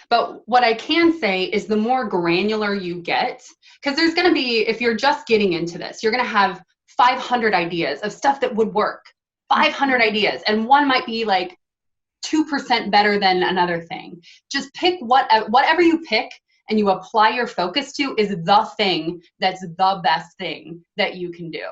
But what I can say is the more granular you get, because there's going to be, if you're just getting into this, you're going to have 500 ideas of stuff that would work, 500 ideas. And one might be like 2% better than another thing. Just pick whatever you pick and you apply your focus to is the thing that's the best thing that you can do.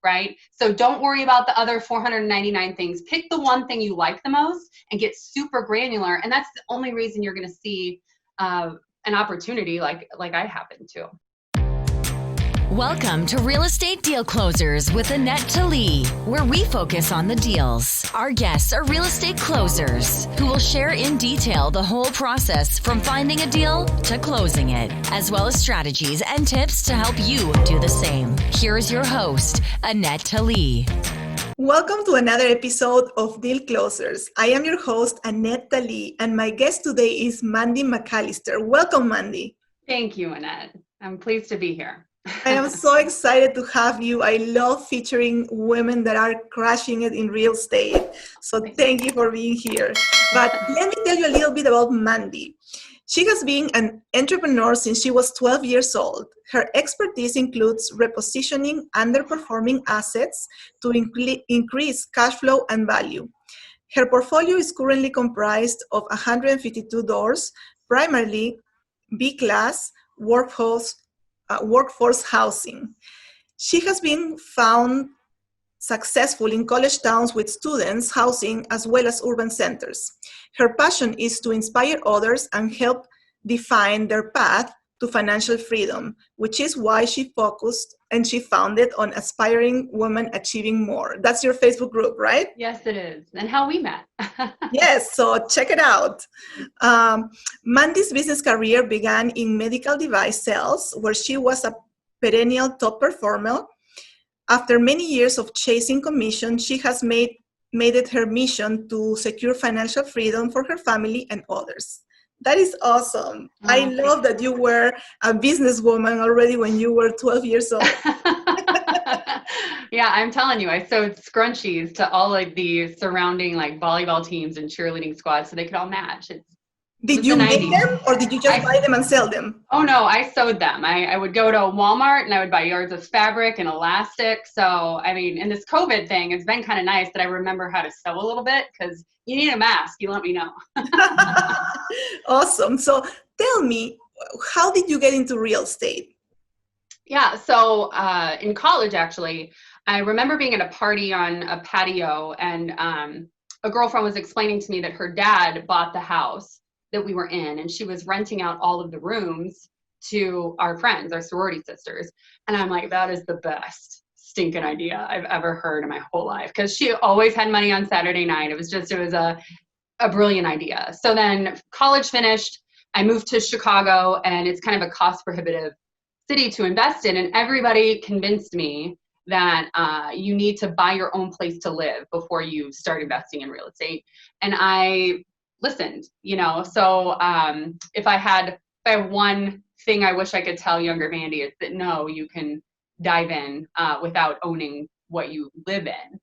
Right? So don't worry about the other 499 things. Pick the one thing you like the most and get super granular. And that's the only reason you're going to see an opportunity like I happen to. Welcome to Real Estate Deal Closers with Anette, Talie, where we focus on the deals. Our guests are real estate closers who will share in detail the whole process from finding a deal to closing it, as well as strategies and tips to help you do the same. Here's your host, Anette, Talie. Welcome to another episode of Deal Closers. I am your host, Anette, Talie, and my guest today is Mandy McAllister. Welcome, Mandy. Thank you, Anette. I'm pleased to be here. I am so excited to have you. I love featuring women that are crushing it in real estate. So thank you for being here. But let me tell you a little bit about Mandy. She has been an entrepreneur since she was 12 years old. Her expertise includes repositioning underperforming assets to increase cash flow and value. Her portfolio is currently comprised of 152 doors, primarily B-class workforce housing. She has been found successful in college towns with students housing as well as urban centers. Her passion is to inspire others and help define their path to financial freedom, which is why she focused and she founded on Aspiring Women Achieving More. That's your Facebook group, right? Yes, it is. And how we met. Yes, so check it out. Mandy's business career began in medical device sales, where she was a perennial top performer. After many years of chasing commission, she has made it her mission to secure financial freedom for her family and others. That is awesome. I love that you were a businesswoman already when you were 12 years old. Yeah, I'm telling you, I sewed scrunchies to all of the surrounding like volleyball teams and cheerleading squads so they could all match. Did you make them or did you just buy them and sell them? Oh no, I sewed them. I would go to Walmart and I would buy yards of fabric and elastic. So, I mean, in this COVID thing, it's been kind of nice that I remember how to sew a little bit because you need a mask. You let me know. Awesome. So tell me, how did you get into real estate? Yeah, so in college, actually, I remember being at a party on a patio and a girlfriend was explaining to me that her dad bought the house that we were in and she was renting out all of the rooms to our friends, our sorority sisters. And I'm like, that is the best stinking idea I've ever heard in my whole life because she always had money on Saturday night. It was a brilliant idea. So then college finished, I moved to Chicago and it's kind of a cost prohibitive city to invest in. And everybody convinced me that you need to buy your own place to live before you start investing in real estate. And I listened, so if I have one thing I wish I could tell younger Mandy, it's that no, you can dive in without owning what you live in.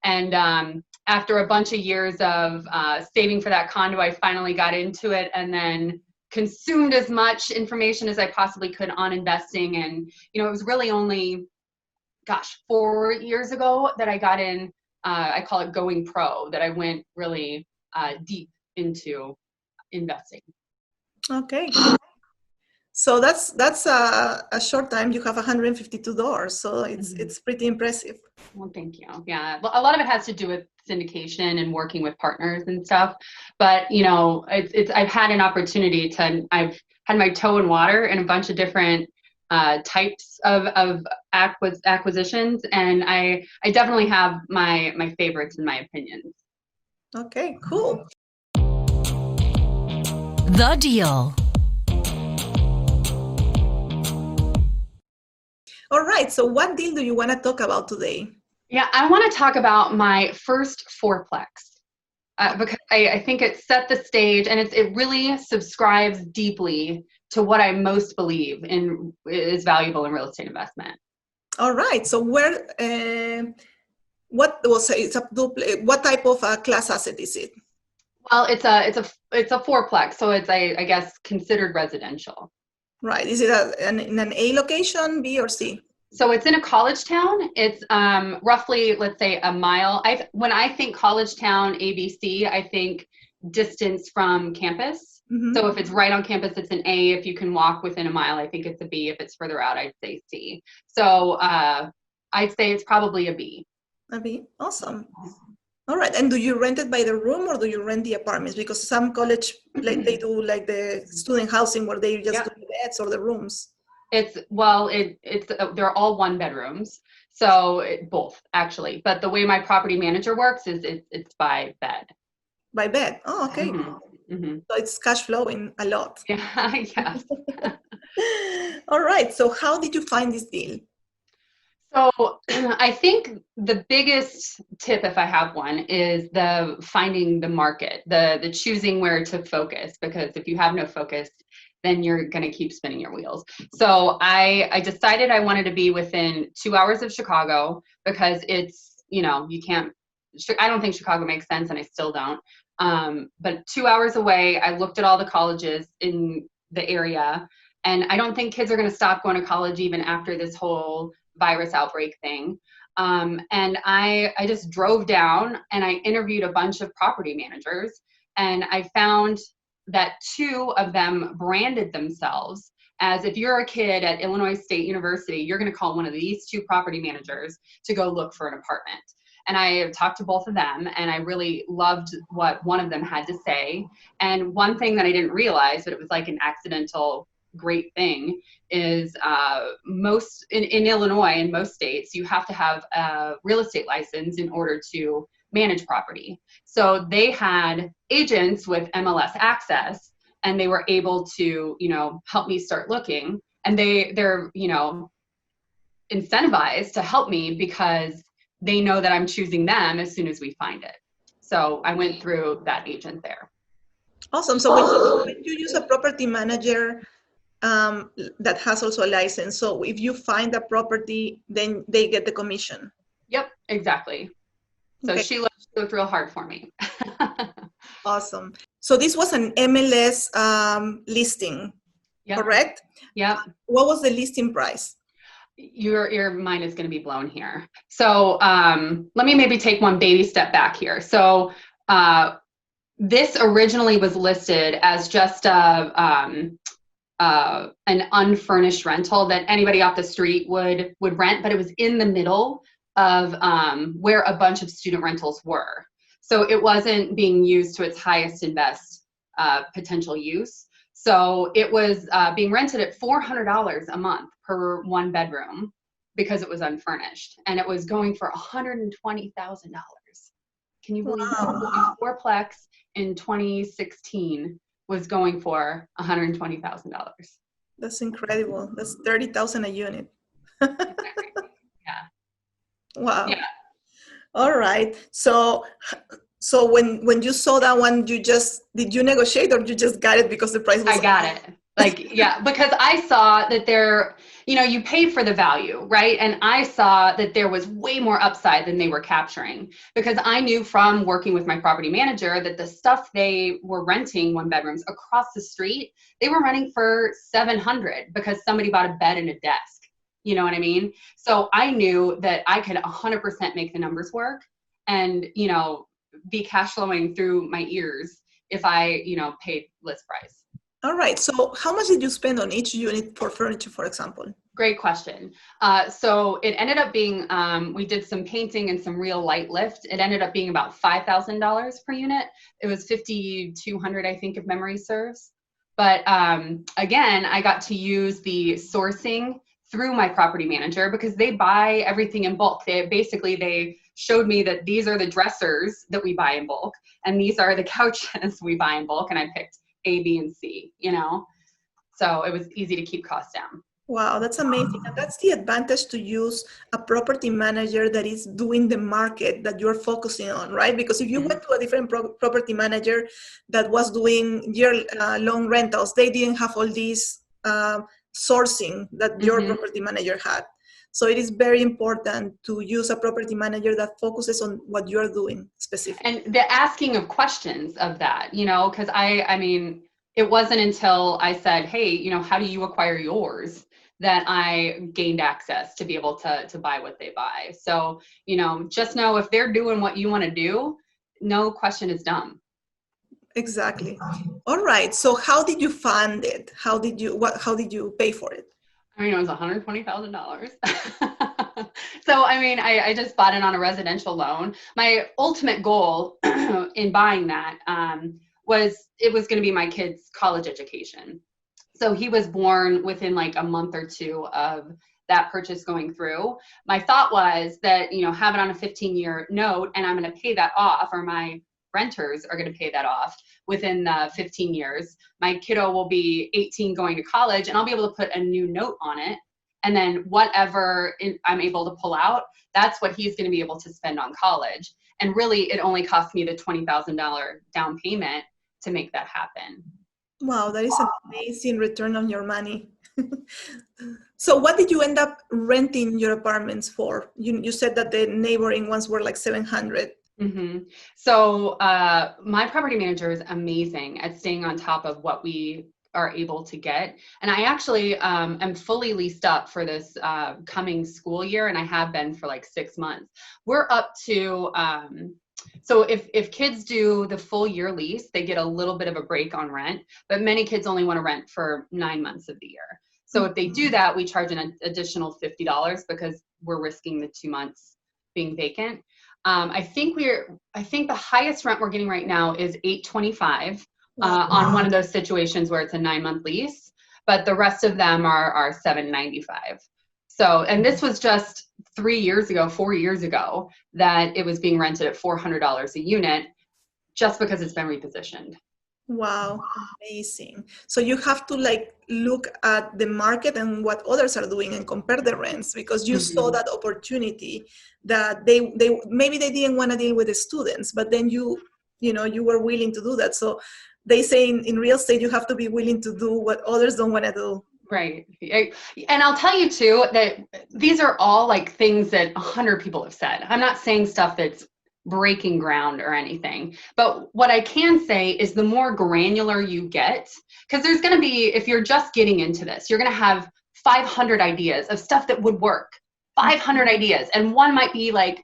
And after a bunch of years of saving for that condo, I finally got into it and then consumed as much information as I possibly could on investing. And, it was really only, 4 years ago that I got in, I call it going pro, that I went really deep into investing. Okay. So that's a short time. You have 152 doors, so it's pretty impressive. Well, thank you. Yeah, a lot of it has to do with syndication and working with partners and stuff. But I've had an opportunity I've had my toe in water in a bunch of different types of acquisitions, and I definitely have my favorites and my opinions. Okay, cool. The Deal. All right, so what deal do you want to talk about today? Yeah, I want to talk about my first fourplex because I think it set the stage and it really subscribes deeply to what I most believe in is valuable in real estate investment. All right, so what type of class asset is it? Well, it's a fourplex, so it's I guess considered residential. Right. Is it in an A location, B or C? So it's in a college town. It's roughly, let's say, a mile. When I think college town, ABC, I think distance from campus. Mm-hmm. So if it's right on campus, it's an A. If you can walk within a mile, I think it's a B. If it's further out, I'd say C. So I'd say it's probably a B. A B. Awesome. All right. And do you rent it by the room or do you rent the apartments? Because some college, like they do like the student housing where they just do the beds or the rooms. They're all one bedrooms. So both actually, but the way my property manager works is it's by bed. By bed. Oh, okay. Mm-hmm. Mm-hmm. So it's cash flowing a lot. Yeah, yes. All right. So how did you find this deal? So I think the biggest tip, if I have one, is the finding the market, the choosing where to focus, because if you have no focus, then you're going to keep spinning your wheels. So I decided I wanted to be within 2 hours of Chicago because it's, you can't, I don't think Chicago makes sense and I still don't. But 2 hours away, I looked at all the colleges in the area and I don't think kids are going to stop going to college even after this whole virus outbreak thing. And I just drove down and I interviewed a bunch of property managers and I found that 2 of them branded themselves as, if you're a kid at Illinois State University, you're going to call one of these 2 property managers to go look for an apartment. And I talked to both of them and I really loved what one of them had to say. And one thing that I didn't realize, but it was like an accidental great thing, is most in Illinois, in most states, you have to have a real estate license in order to manage property. So they had agents with MLS access and they were able to, help me start looking. And they're, incentivized to help me because they know that I'm choosing them as soon as we find it. So I went through that agent there. Awesome. So when you use a property manager that has also a license, so if you find a property, then they get the commission. Yep, exactly. So okay. She looked real hard for me. Awesome. So this was an MLS listing, correct? Yep. What was the listing price? Your mind is going to be blown here. So let me maybe take one baby step back here. So this originally was listed as just an unfurnished rental that anybody off the street would rent, but it was in the middle of where a bunch of student rentals were. So it wasn't being used to its highest and best potential use. So it was being rented at $400 a month per 1 bedroom because it was unfurnished. And it was going for $120,000. Can you believe that? A fourplex in 2016 was going for $120,000. That's incredible. That's $30,000 a unit. Yeah. Wow. Yeah. All right. So when you saw that one, did you negotiate or you just got it because the price was? I got it. Because I saw that you paid for the value, right? And I saw that there was way more upside than they were capturing, because I knew from working with my property manager that the stuff they were renting 1 bedrooms across the street, they were renting for $700 because somebody bought a bed and a desk. You know what I mean? So I knew that I could 100% make the numbers work and, be cash flowing through my ears if I, paid list price. All right. So how much did you spend on each unit for furniture, for example? Great question. So it ended up being, we did some painting and some real light lift. It ended up being about $5,000 per unit. It was $5,200, I think, if memory serves. But again, I got to use the sourcing through my property manager because they buy everything in bulk. They showed me that these are the dressers that we buy in bulk and these are the couches we buy in bulk, and I picked A, B, and C, so it was easy to keep costs down. Wow, that's amazing. And that's the advantage to use a property manager that is doing the market that you're focusing on, right? Because if you went to a different property manager that was doing year-long rentals, they didn't have all these sourcing that your property manager had. So it is very important to use a property manager that focuses on what you're doing specifically. And the asking of questions of that, because I mean, it wasn't until I said, hey, how do you acquire yours, that I gained access to be able to buy what they buy. So, just know if they're doing what you want to do, no question is dumb. Exactly. All right. So how did you fund it? How did you pay for it? I mean, it was $120,000. So, I mean, I just bought it on a residential loan. My ultimate goal in buying that was it was going to be my kid's college education. So he was born within like a month or two of that purchase going through. My thought was that, have it on a 15-year note and I'm going to pay that off, or my renters are going to pay that off within 15 years. My kiddo will be 18 going to college, and I'll be able to put a new note on it. And then whatever I'm able to pull out, that's what he's going to be able to spend on college. And really, it only cost me the $20,000 down payment to make that happen. Wow, that is an amazing return on your money. So what did you end up renting your apartments for? You said that the neighboring ones were like 700. Mm-hmm. So my property manager is amazing at staying on top of what we are able to get. And I actually am fully leased up for this coming school year, and I have been for like 6 months. We're up to, so if kids do the full year lease, they get a little bit of a break on rent, but many kids only want to rent for 9 months of the year. So if they do that, we charge an additional $50 because we're risking the 2 months being vacant. I think the highest rent we're getting right now is $825 on one of those situations where it's a 9-month lease, but the rest of them are $795. So, and this was just 4 years ago that it was being rented at $400 a unit just because it's been repositioned. Wow, amazing. So you have to like look at the market and what others are doing and compare the rents, because you saw that opportunity that they maybe they didn't want to deal with the students, but then you were willing to do that. So they say in real estate, you have to be willing to do what others don't want to do. Right. And I'll tell you too, that these are all like things that 100 people have said. I'm not saying stuff that's breaking ground or anything, but what I can say is the more granular you get, because there's going to be, if you're just getting into this, you're going to have 500 ideas of stuff that would work, 500 ideas, and one might be like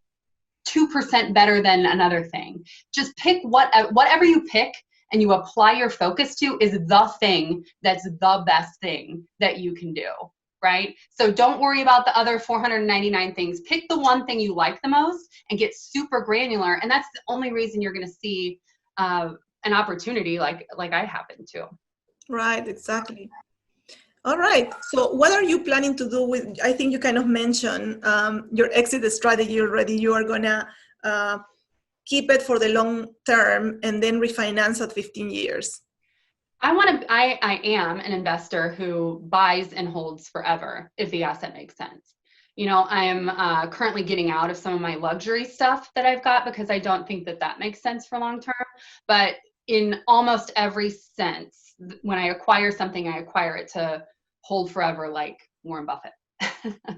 2% better than another thing. Just pick whatever you pick and you apply your focus to is the thing that's the best thing that you can do. Right? So don't worry about the other 499 things. Pick the one thing you like the most and get super granular. And that's the only reason you're going to see an opportunity like I happen to. Right, exactly. All right. So what are you planning to do with, I think you kind of mentioned your exit strategy already. You are going to keep it for the long term and then refinance at 15 years. I am an investor who buys and holds forever if the asset makes sense. I am currently getting out of some of my luxury stuff that I've got because I don't think that makes sense for long term. But in almost every sense, when I acquire something, I acquire it to hold forever, like Warren Buffett.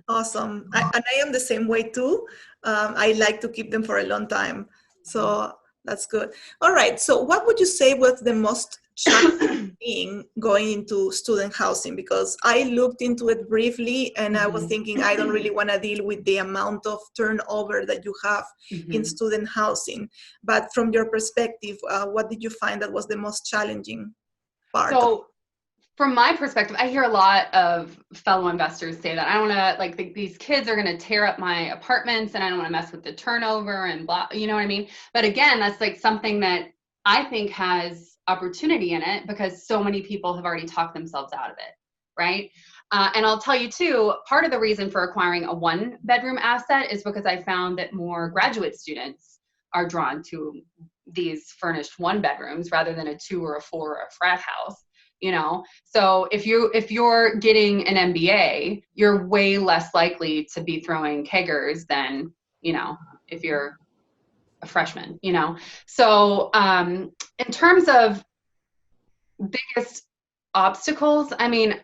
Awesome. And I am the same way too. I like to keep them for a long time. So that's good. All right. So what would you say was the most challenging thing going into student housing? Because I looked into it briefly and I was thinking I don't really want to deal with the amount of turnover that you have in student housing. But from your perspective, what did you find that was the most challenging part? So from my perspective, I hear a lot of fellow investors say that I don't want to, these kids are going to tear up my apartments and I don't want to mess with the turnover and blah, you know what I mean? But again, that's like something that I think has opportunity in it because so many people have already talked themselves out of it, right? And I'll tell you too, part of the reason for acquiring a 1-bedroom asset is because I found that more graduate students are drawn to these furnished 1-bedrooms rather than a 2 or a 4 or a frat house. So if you're getting an MBA, you're way less likely to be throwing keggers than, if you're a freshman, So in terms of biggest obstacles, I mean,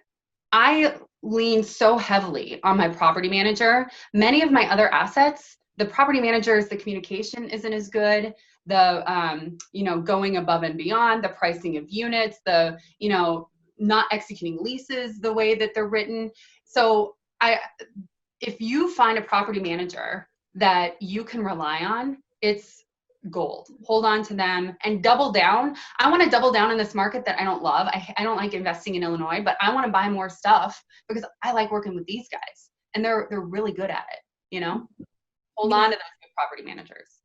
I lean so heavily on my property manager. Many of my other assets, the property managers, the communication isn't as good. The, going above and beyond, the pricing of units, the, not executing leases the way that they're written. So if you find a property manager that you can rely on, it's gold. Hold on to them and double down. I want to double down in this market that I don't love. I don't like investing in Illinois, but I want to buy more stuff because I like working with these guys and they're really good at it, Hold on to those good property managers.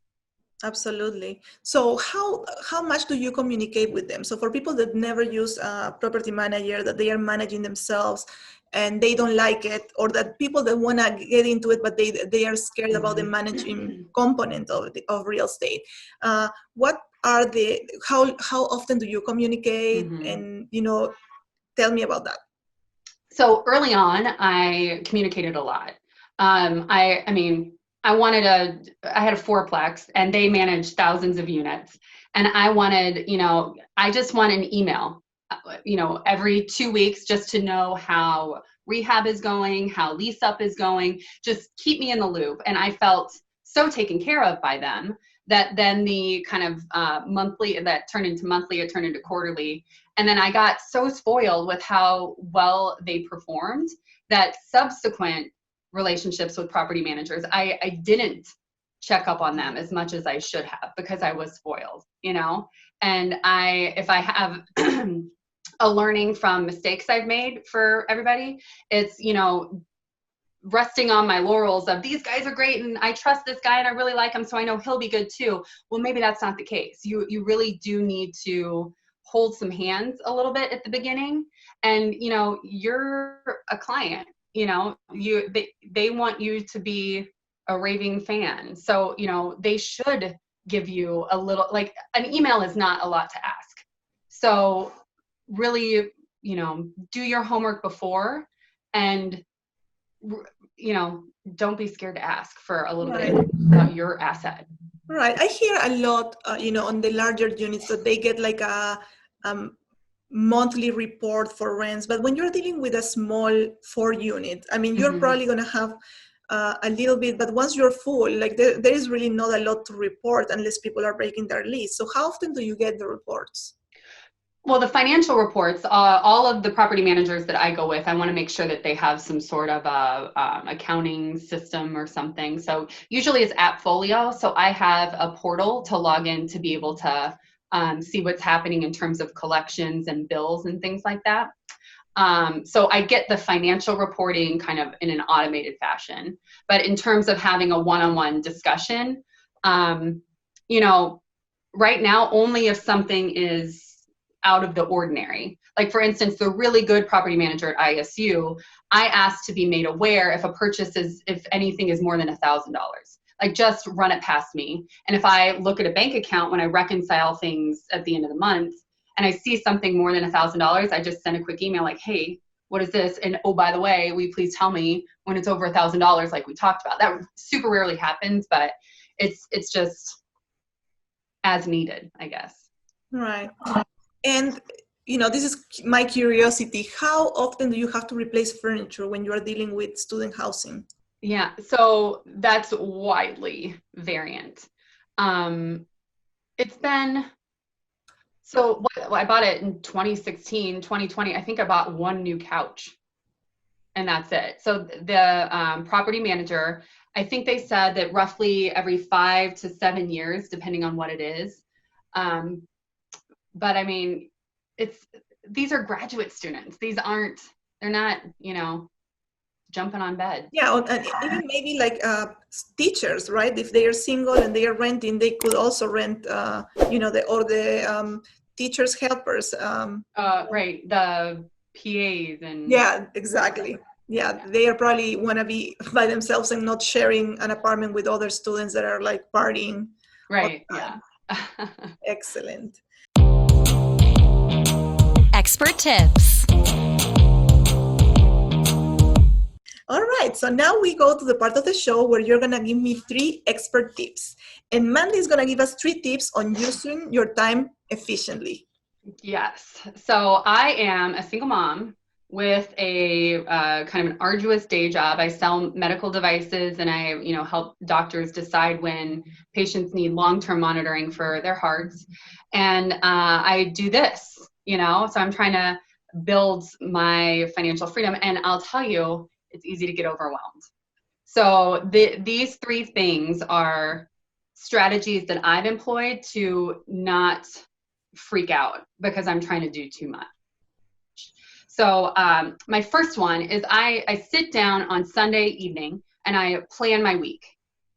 Absolutely. So how much do you communicate with them? So for people that never use a property manager, that they are managing themselves and they don't like it, or that people that want to get into it, but they are scared about the managing component of real estate. What are how often do you communicate? And, tell me about that. So early on, I communicated a lot. I had a fourplex and they managed thousands of units. And I wanted, I just want an email, every 2 weeks just to know how rehab is going, how lease up is going, just keep me in the loop. And I felt so taken care of by them that then the kind of monthly, that turned into monthly, it turned into quarterly. And then I got so spoiled with how well they performed that subsequent relationships with property managers, I didn't check up on them as much as I should have because I was spoiled, and if I have a learning from mistakes I've made for everybody, it's, resting on my laurels of these guys are great and I trust this guy and I really like him, so I know he'll be good too. Well, maybe that's not the case. You really do need to hold some hands a little bit at the beginning, and you're a client. They want you to be a raving fan. So, they should give you a little, like an email is not a lot to ask. So really, do your homework before and, don't be scared to ask for a little bit about your asset. Right. I hear a lot, on the larger units that they get like a monthly report for rents, but when you're dealing with a small 4 unit, you're probably going to have a little bit, but once you're full, like there is really not a lot to report unless people are breaking their lease. So how often do you get the reports? Well, the financial reports, all of the property managers that I go with, I want to make sure that they have some sort of accounting system or something. So usually it's AppFolio. So I have a portal to log in to be able to see what's happening in terms of collections and bills and things like that. So I get the financial reporting kind of in an automated fashion. But in terms of having a one-on-one discussion, right now, only if something is out of the ordinary. Like for instance, the really good property manager at ISU, I asked to be made aware if a purchase if anything is more than $1,000. Like just run it past me. And if I look at a bank account when I reconcile things at the end of the month and I see something more than $1,000, I just send a quick email like, hey, what is this? And oh, by the way, will you please tell me when it's over $1,000 like we talked about. That super rarely happens, but it's just as needed, I guess. Right. And, this is my curiosity. How often do you have to replace furniture when you are dealing with student housing? Yeah, so that's widely variant. It's been, I bought it in 2016, 2020. I think I bought one new couch and that's it. So the property manager, I think they said that roughly every 5 to 7 years, depending on what it is. But these are graduate students. They're not, jumping on bed. Yeah, and even maybe like teachers, right? If they are single and they are renting, they could also rent, the teachers' helpers. Right, the PAs and. Yeah, exactly. Yeah, they are probably want to be by themselves and not sharing an apartment with other students that are like partying. Right, yeah. Excellent. Expert tips. All right, so now we go to the part of the show where you're going to give me 3 expert tips. And Mandy is going to give us 3 tips on using your time efficiently. Yes. So I am a single mom with a kind of an arduous day job. I sell medical devices, and I, help doctors decide when patients need long-term monitoring for their hearts. And I do this, so I'm trying to build my financial freedom. And I'll tell you, it's easy to get overwhelmed. So these three things are strategies that I've employed to not freak out because I'm trying to do too much. So my first one is I sit down on Sunday evening and I plan my week.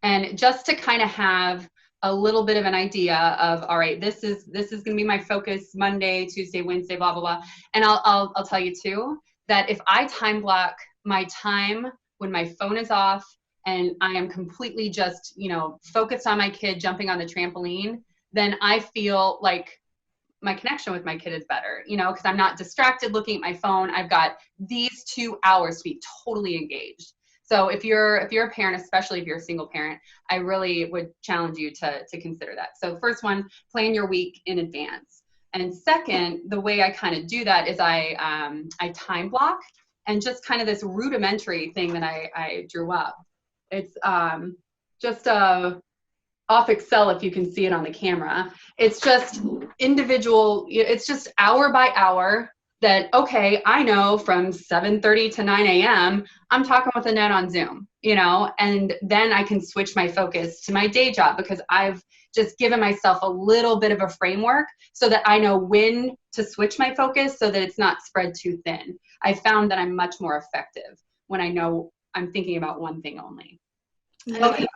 And just to kind of have a little bit of an idea of, all right, this is going to be my focus Monday, Tuesday, Wednesday, blah, blah, blah. And I'll tell you too, that if I time block my time when my phone is off and I am completely just, focused on my kid jumping on the trampoline, then I feel like my connection with my kid is better, because I'm not distracted looking at my phone. I've got these 2 hours to be totally engaged. So if you're a parent, especially if you're a single parent, I really would challenge you to consider that. So first one, plan your week in advance. And second, the way I kind of do that is I time block, and just kind of this rudimentary thing that I drew up. It's just off Excel, if you can see it on the camera. It's just individual, it's just hour by hour that, okay, I know from 7:30 to 9 a.m., I'm talking with Anette on Zoom, and then I can switch my focus to my day job because I've just given myself a little bit of a framework so that I know when to switch my focus so that it's not spread too thin. I found that I'm much more effective when I know I'm thinking about one thing only. Okay.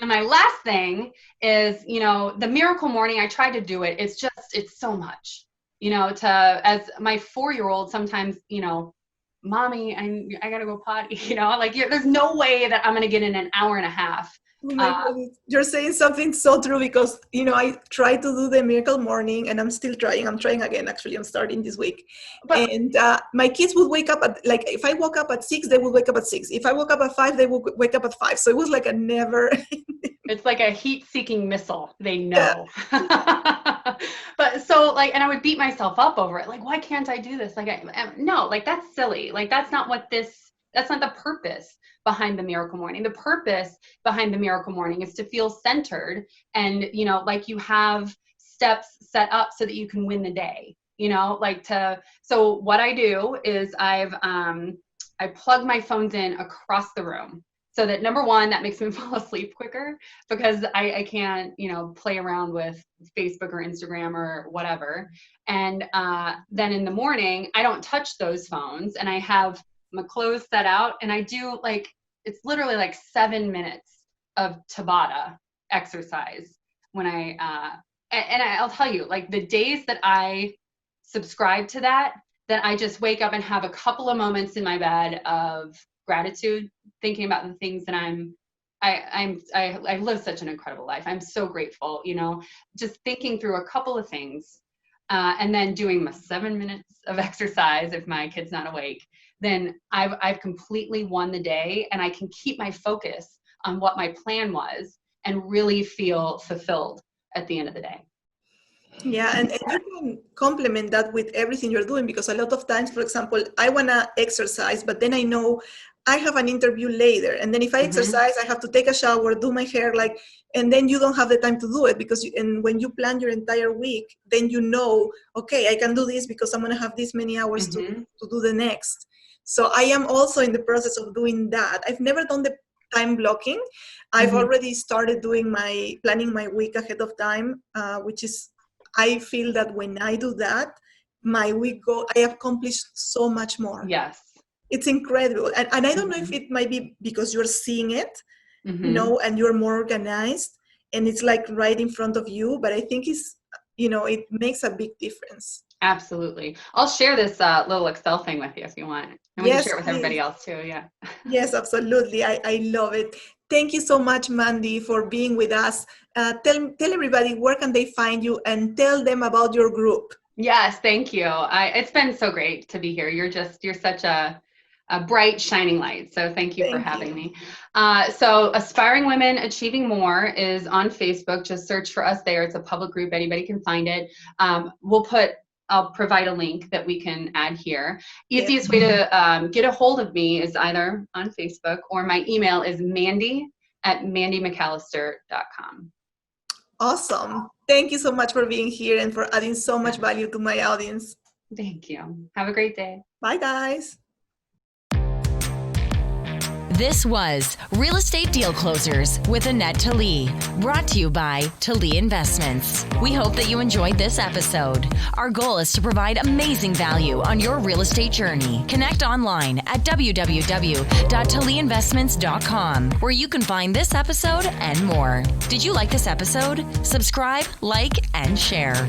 And my last thing is, the miracle morning, I try to do it. It's so much, as my 4-year-old sometimes, mommy, I gotta go potty, there's no way that I'm going to get in an hour and a half. Oh my goodness. You're saying something so true because, I try to do the miracle morning and I'm still trying. I'm trying again, actually. I'm starting this week. And my kids would wake up at, if I woke up at 6, they would wake up at 6. If I woke up at 5, they would wake up at 5. So it was like a never. It's like a heat-seeking missile. They know. Yeah. But so and I would beat myself up over it. Why can't I do this? No, that's silly. That's not the purpose behind the miracle morning. The purpose behind the miracle morning is to feel centered and, you have steps set up so that you can win the day, so what I do is I plug my phones in across the room. So that number one, that makes me fall asleep quicker because I can't, play around with Facebook or Instagram or whatever. And then in the morning, I don't touch those phones and I have my clothes set out and I do it's literally 7 minutes of Tabata exercise when and I'll tell you, the days that I subscribe to that I just wake up and have a couple of moments in my bed of gratitude, thinking about the things that I live such an incredible life. I'm so grateful, just thinking through a couple of things, and then doing my 7 minutes of exercise if my kid's not awake, then I've completely won the day and I can keep my focus on what my plan was and really feel fulfilled at the end of the day. Yeah, and you can complement that with everything you're doing because a lot of times, for example, I want to exercise, but then I know I have an interview later. And then if I exercise, I have to take a shower, do my hair, and then you don't have the time to do it because and when you plan your entire week, then okay, I can do this because I'm going to have this many hours to do the next. So I am also in the process of doing that. I've never done the time blocking. I've already started planning my week ahead of time, which is, I feel that when I do that, my week I accomplish so much more. Yes. It's incredible. And I don't know if it might be because you're seeing it, and you're more organized and it's right in front of you, but I think it's, it makes a big difference. Absolutely. I'll share this little Excel thing with you if you want. And we can share it with everybody else too. Yeah. Yes, absolutely. I love it. Thank you so much, Mandy, for being with us. Tell everybody where can they find you and tell them about your group. Yes, thank you. It's been so great to be here. You're such a bright, shining light. So thank you for having me. So Aspiring Women Achieving More is on Facebook. Just search for us there. It's a public group. Anybody can find it. We'll put I'll provide a link that we can add here. Yes. Easiest way to get a hold of me is either on Facebook, or my email is mandy@mandymcallister.com. Awesome. Thank you so much for being here and for adding so much value to my audience. Thank you. Have a great day. Bye, guys. This was Real Estate Deal Closers with Anette Talie, brought to you by Talie Investments. We hope that you enjoyed this episode. Our goal is to provide amazing value on your real estate journey. Connect online at www.talieinvestments.com, where you can find this episode and more. Did you like this episode? Subscribe, like, and share.